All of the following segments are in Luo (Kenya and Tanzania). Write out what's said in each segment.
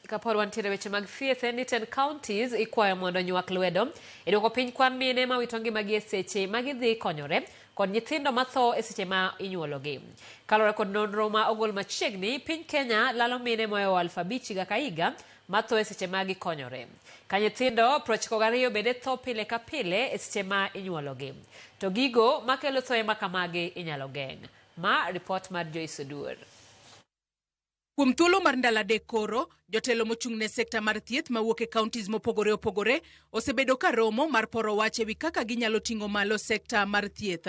Kapod wantiere weche mag thieth ni 10 kaontis ikwayo mondo nywak lwedo idwoko piny kwan mine ma wito ngimagi e seche ma gidhi konyore kod nyithindo matho e seche ma inyuologi. Kalore kod nonro ma ogol machiegni, piny Kenya lalo mine moyo 5,000 higa ka higa matho e seche ma gikonyore. Ka nyithindo 92 bende tho pile ka pile e seche ma inyuologi. To gigo makelo thoe makamagi inyalo geng'. Ma report mar Joyce. Kuom thuolo mar ndalo adek koro, jotelo mochung'ne sekta mar thieth mawuok e kauntis mopogore opogore osebedo ka romo mar poro wach ewi kaka ginyalo ting'o malo sekta mar thieth.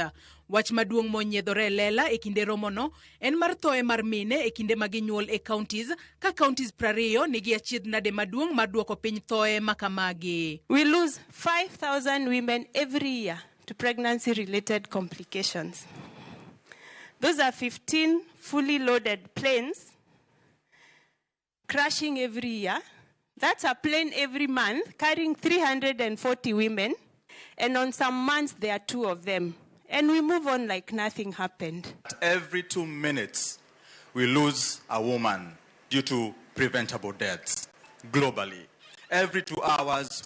Wach maduong' monyiedhore e lela e kinde romono en mar thoe mar mine e kinde mag nyuol e kauntis, ka kauntis 20 nigi achiedh nade maduong' mar duoko piny thoe makamagi. We lose 5,000 women every year to pregnancy-related complications. Those are 15 fully loaded planes crashing every year. That's a plane every month carrying 340 women, and on some months there are 2 of them. And we move on like nothing happened. Every 2 minutes we lose a woman due to preventable deaths globally. Every 2 hours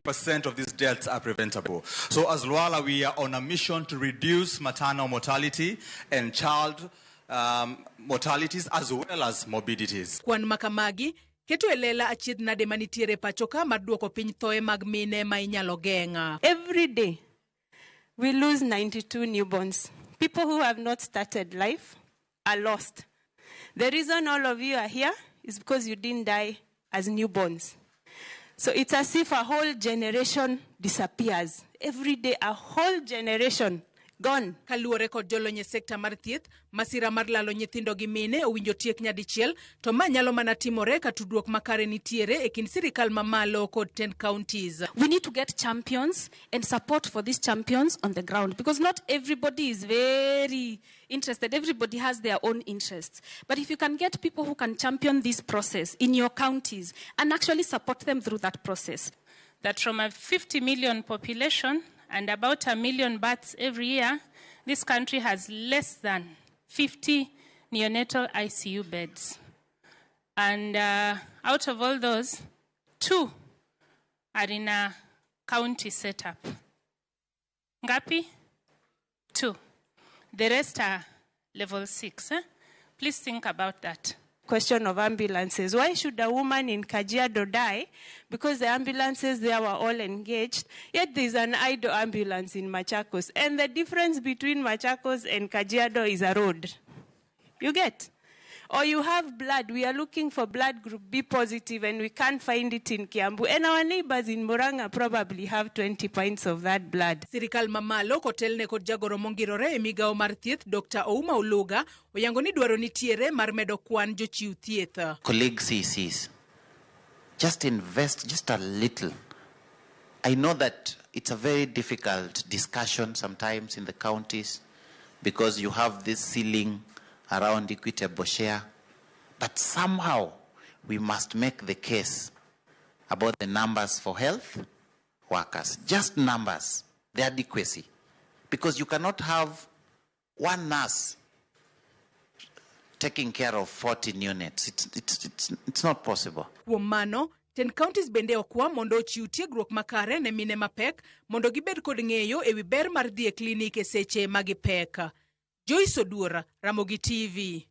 20% of these deaths are preventable. So as Luala, we are on a mission to reduce maternal mortality and child mortalities as well as morbidities. Kwan makamagi keto elela achiedh nade manitiere pachoka mar duoko piny thoe mag mine ma inyalo geng'a. Every day we lose 92 newborns. People who have not started life are lost. The reason all of you are here is because you didn't die as newborns. So it's as if a whole generation disappears. Every day a whole generation gone. Kaluore kod jolonye sekta mar thieth, masira mar lalo nyithindo gi mine owinjo tiek nyadichiel, to ma nyalo mana timore ka tudruok makare nitiere e kind sirikal mamalo kod 10 counties. We need to get champions and support for these champions on the ground, because not everybody is very interested. Everybody has their own interests. But if you can get people who can champion this process in your counties and actually support them through that process. That from a 50 million population and about 1 million births every year, this country has less than 50 neonatal ICU beds. And out of all those, 2 are in a county setup. Ngapi? 2. The rest are level 6. Please think about that. Question of ambulances. Why should a woman in Kajiado die? Because the ambulances there were all engaged, yet there's an idle ambulance in Machakos. And the difference between Machakos and Kajiado is a road. You get? Or you have blood. We are looking for blood group B positive and we can't find it in Kiambu. And our neighbors in Murang'a probably have 20 pints of that blood. Sirikal mamalo kotelne kod jagoro mongirore e migao mar thieth Dr. Ouma Oluga oyango ni dwaro nitiere mar medo kwan jochiw thieth. Colleague CCs, just invest just a little. I know that it's a very difficult discussion sometimes in the counties because you have this ceiling around equitable share, but somehow we must make the case about the numbers for health workers, just numbers, the adequacy, because you cannot have one nurse taking care of 40 units. It's not possible. Kuom mano, 10 counties bende okwa mondo ochiw tiegruok makare ne mine mapek mondo gibed kod ng'eyo ewi ber mar dhi e klinik e seche magipek. Joyce, Ramogi TV.